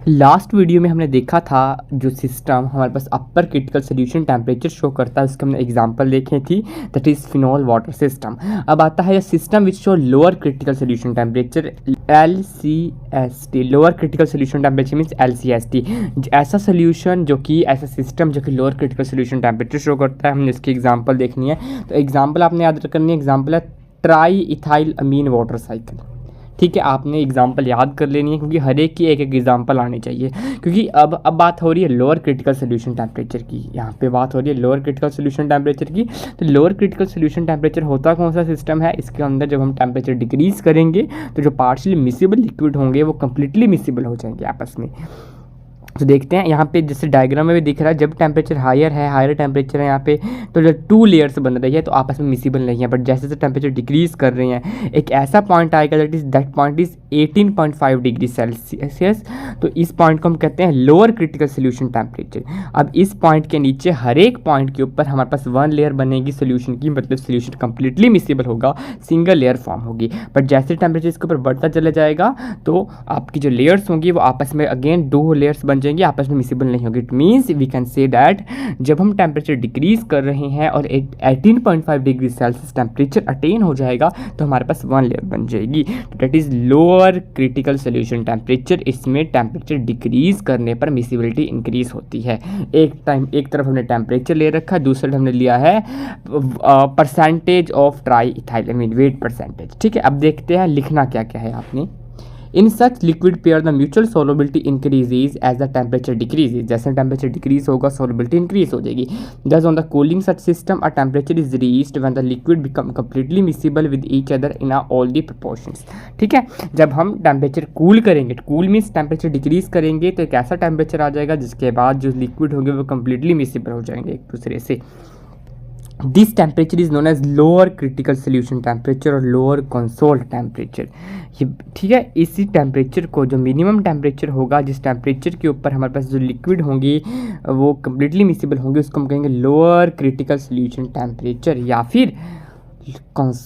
Last video में हमने देखा था जो सिस्टम हमारे पास upper critical solution temperature show करता है उसके हमने एग्जांपल देखे थी, that is phenol water system. अब आता है system which show lower critical solution temperature LCST। Lower critical solution temperature means LCST, ऐसा सोल्यूशन जो कि ऐसा सिस्टम जो कि lower critical solution temperature show करता है। हमने इसकी एग्जाम्पल देखनी है, तो एग्जाम्पल आपने याद करनी है। एग्जाम्पल है ट्राई इथाइल अमीन वाटर साइकिल। ठीक है, आपने एग्जाम्पल याद कर लेनी है क्योंकि हर एक की एक एक एग्जाम्पल आनी चाहिए। क्योंकि अब बात हो रही है लोअर क्रिटिकल सोल्यूशन टेम्परेचर की, यहाँ पे बात हो रही है लोअर क्रिटिकल सोल्यूशन टेम्परेचर की। तो लोअर क्रिटिकल सोल्यूशन टेम्परेचर होता कौन सा सिस्टम है, इसके अंदर जब हम टेम्परेचर डिक्रीज करेंगे तो जो पार्शियली मिसिबल लिक्विड होंगे वो कंप्लीटली मिसिबल हो जाएंगे आपस में। तो देखते हैं यहाँ पे जैसे डायग्राम में भी दिख रहा है, जब टेम्परेचर हायर है, हायर टेम्परेचर है यहाँ पे, तो जो 2 लेयर्स बन रही है तो आपस में मिसिबल नहीं है। बट जैसे जैसे टेम्परेचर डिक्रीज कर रहे हैं एक ऐसा पॉइंट आएगा that point is 18.5 degree Celsius. तो इस पॉइंट को हम कहते हैं लोअर क्रिटिकल सोल्यूशन टेम्परेचर। अब इस पॉइंट के नीचे हर एक पॉइंट के ऊपर हमारे पास 1 लेयर बनेगी सोल्यूशन की, मतलब सोल्यूशन कंप्लीटली मिसिबल होगा, सिंगल लेयर फॉर्म होगी। बट जैसे टेम्परेचर इसके ऊपर बढ़ता चला जाएगा तो आपकी जो लेयर्स होंगी वो आपस में अगेन 2 लेयर्स बन जाएंगी, आपस में मिसिबल नहीं होगी। It means we can say that जब हम टेम्परेचर डिक्रीज कर रहे हैं और 18.5 डिग्री सेल्सियस टेम्परेचर अटेन हो जाएगा तो हमारे पास 1 लेयर बन जाएगी। तो that is lower critical solution temperature. इसमें टेम्परेचर डिक्रीज करने पर मिसिबिलिटी इंक्रीज होती है। एक तरफ हमने टेम्परेचर ले रखा है, दूसरी तरफ हमने लिया है percentage of triethylamine, weight percentage. ठीक है, अब देखते हैं लिखना क्या क्या है आपने। In such liquid pair the mutual solubility increases as the temperature decreases. जैसे टेम्परेचर डिक्रीज होगा सोलबिलिटी इंक्रीज हो जाएगी। Thus on the cooling such system a temperature is reached when the liquid become completely miscible with each other in all the proportions. ठीक है, जब हम temperature cool करेंगे, cool means temperature decrease करेंगे तो एक ऐसा टेम्परेचर आ जाएगा जिसके बाद जो लिक्विड होंगे वो कंप्लीटली मिसिबल हो जाएंगे एक दूसरे से। This temperature is known as lower critical solution temperature और लोअर कंसोल्ड टेम्परेचर। ये ठीक है, इसी टेम्परेचर को जो मिनिमम टेम्परेचर होगा, जिस टेम्परेचर के ऊपर हमारे पास जो लिक्विड होंगी वो कम्प्लीटली मिसिबल होंगे, उसको हम कहेंगे लोअर क्रिटिकल सोल्यूशन टेम्परेचर या फिर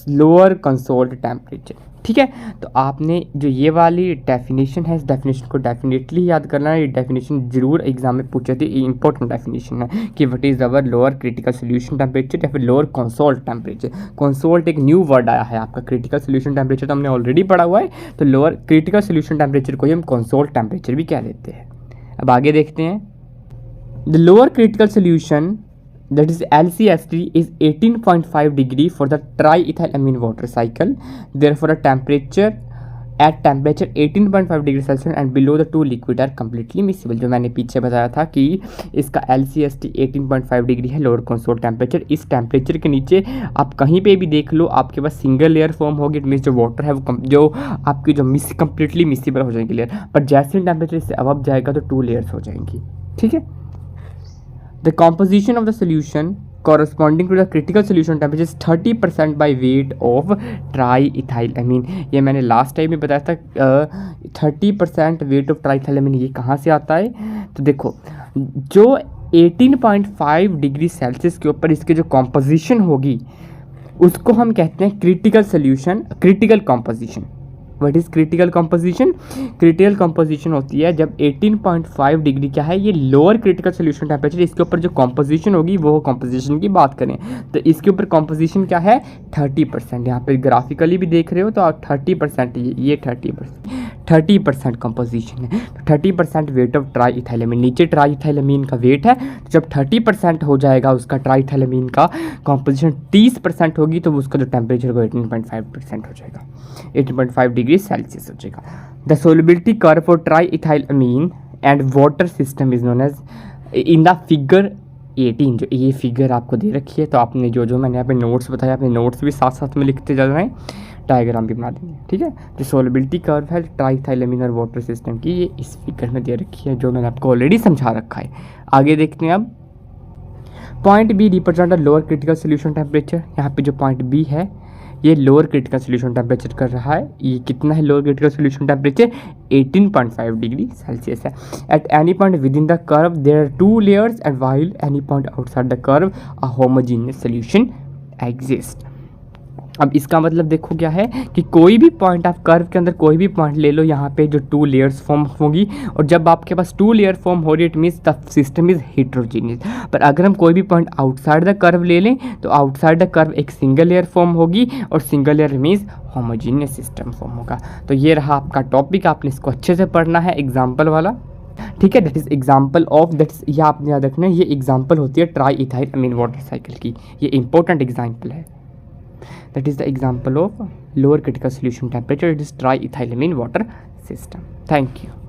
लोअर कंसोल्ड टेम्परेचर। ठीक है, तो आपने जो ये वाली डेफिनेशन है इस डेफिनेशन को डेफिनेटली याद करना है। ये डेफिनेशन जरूर एग्जाम में पूछे थे, ये इंपॉर्टेंट डेफिनेशन है कि what is our lower critical solution temperature या फिर लोअर कंसोल्ड टेम्परेचर। कंसोल्ड एक न्यू वर्ड आया है आपका, क्रिटिकल सोल्यूशन टेम्परेचर तो हमने ऑलरेडी पढ़ा हुआ है, तो लोअर क्रिटिकल सोल्यूशन टेम्परेचर को ही हम कंसोल्ड टेम्परेचर भी कह देते हैं। अब आगे देखते हैं, the lower critical solution that is LCST is 18.5 degree for the triethylamine water cycle. Therefore a temperature at temperature 18.5 degree Celsius and below the 2 liquid are completely miscible. जो मैंने पीछे बताया था कि इसका LCST 18.5 डिग्री है, लोअर कंसोल्ड टेम्परेचर। इस temperature के नीचे आप कहीं पे भी देख लो आपके पास सिंगल लेयर फॉर्म होगी। इट मीन्स जो वाटर है वो जो आपकी जो कंप्लीटली मिसिबल हो जाएंगी लेयर, पर जैसे टेम्परेचर इससे अबव जाएगा तो 2 लेयर्स हो जाएंगी। ठीक है, the composition of the solution corresponding to the critical solution temperature is 30% by weight of triethylamine। ये मैंने लास्ट टाइम में बताया था 30% वेट ऑफ ट्राइथाइलामीन। ये कहाँ से आता है, तो देखो जो 18.5 डिग्री सेल्सियस के ऊपर इसके जो कॉम्पोजिशन होगी उसको हम कहते हैं critical solution, critical composition. What is critical composition? Critical composition होती है जब 18.5 डिग्री क्या है, ये लोअर क्रिटिकल सोल्यूशन टेम्परेचर, इसके ऊपर जो कंपोजिशन होगी वो कंपोजिशन की बात करें तो इसके ऊपर कंपोजिशन क्या है 30%। यहाँ पे ग्राफिकली भी देख रहे हो तो 30%, ये 30% कंपोजिशन है। तो 30% वेट ऑफ ट्राइथाइलामीन, नीचे ट्राइथाइलामीन का वेट है, तो जब 30% हो जाएगा उसका ट्राइथाइलामीन का कंपोजिशन 30% होगी तो उसका जो टेम्परेचर को 18.5% हो जाएगा, 18.5 डिग्री सेल्सियस हो जाएगा। The solubility curve for triethylamine and water system is known as in the figure 18। जो ये फिगर आपको दे रखी है, तो आपने जो मैंने यहाँ पे नोट्स बताया अपने नोट्स भी साथ साथ में लिखते चल रहे हैं, डायग्राम भी बना देंगे। ठीक है, जो सोलबिलिटी कर्व है ट्राइथाइलामीन और वाटर सिस्टम की, ये इस फिगर में दे रखी है जो मैंने आपको ऑलरेडी समझा रखा है। आगे देखते हैं अब, point B represent lower critical solution temperature. यहाँ पे जो पॉइंट बी है ये लोअर क्रिटिकल सोल्यूशन टेम्परेचर कर रहा है। ये कितना है lower critical solution temperature 18.5 degree Celsius है। At any point within the curve there are 2 layers and while any point outside the curve a homogeneous solution exist. अब इसका मतलब देखो क्या है कि कोई भी पॉइंट आप कर्व के अंदर कोई भी पॉइंट ले लो, यहाँ पे जो 2 लेयर्स फॉर्म होगी, और जब आपके पास 2 लेयर फॉर्म हो रही है it means the system is heterogeneous. पर अगर हम कोई भी पॉइंट आउटसाइड द कर्व ले लें तो आउटसाइड द कर्व एक सिंगल लेयर फॉर्म होगी, और single layer means homogeneous system form होगा। तो ये रहा आपका टॉपिक, आपने इसको अच्छे से पढ़ना है एग्जाम्पल वाला, ठीक है। That is example of, that is, ये आपने याद रखना है, ये एग्जाम्पल होती है ट्राई इथाइल अमीन वाटर साइकिल की, ये इंपॉर्टेंट एग्जाम्पल है। That is the example of lower critical solution temperature. It is triethylamine water system. Thank you.